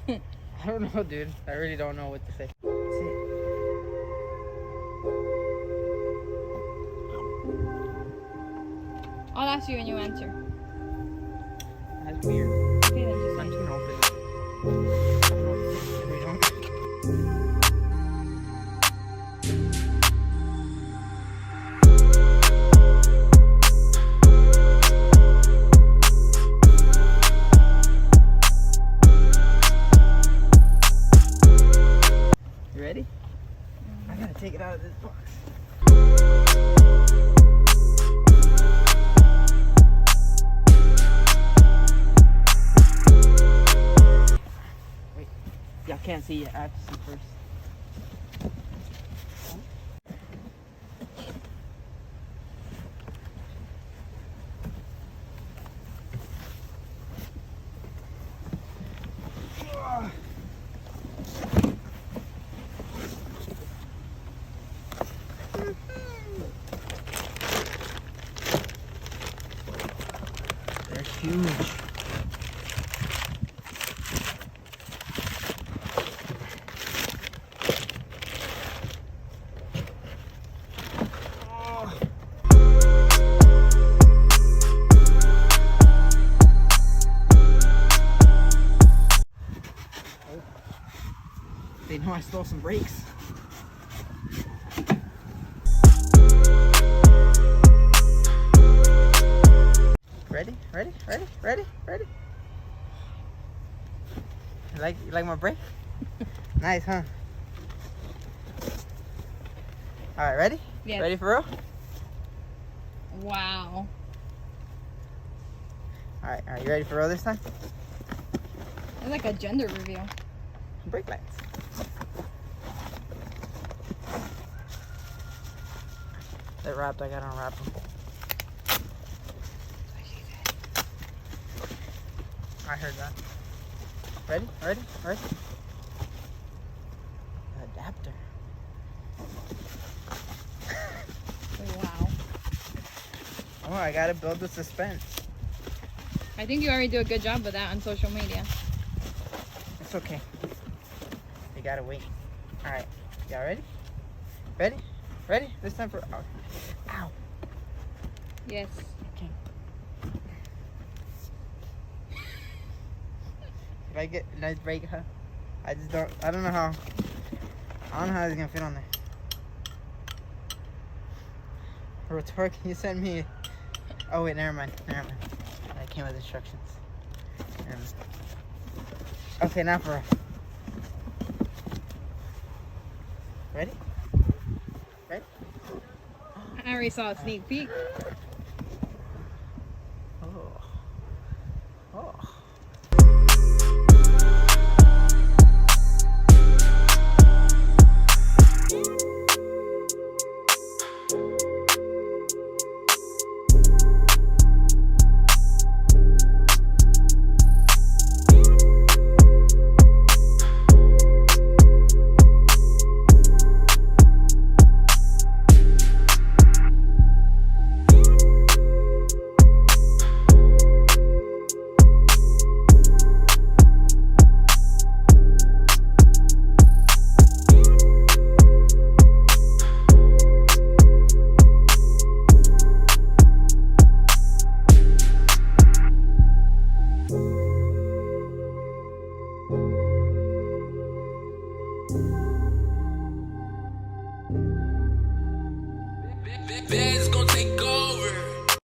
I don't know, dude. I really don't know what to say. I'll ask you when you answer. That's weird. Okay, then just I'm say. too old for this. I don't know what to say. I really don't. You ready? I gotta take it out of this box. Wait, y'all can't see it. I have to see first. They're huge. They know I stole some brakes. Ready? Ready? Ready? Ready? Ready? You like my brake? Nice, huh? Alright, ready? Yes. Ready for real? Wow. Alright, are you ready for real this time? It's like a gender reveal. Brake lights. They're wrapped, I gotta unwrap them. I heard that. Ready? Ready? Ready? Adapter. Wow. Oh, I gotta build the suspense. I think you already do a good job with that on social media. It's okay. You gotta wait. Alright. Y'all ready? Ready? Ready? This time for... Oh. Ow. Yes. Okay. Did I get a nice brake, huh? I don't know how. I don't know how it's gonna fit on there. Rotora, can you send me... Oh wait, never mind. Never mind. That came with instructions. Okay, now for... Ready? Ready? I already saw a sneak peek. Oh. Oh. Bed's gonna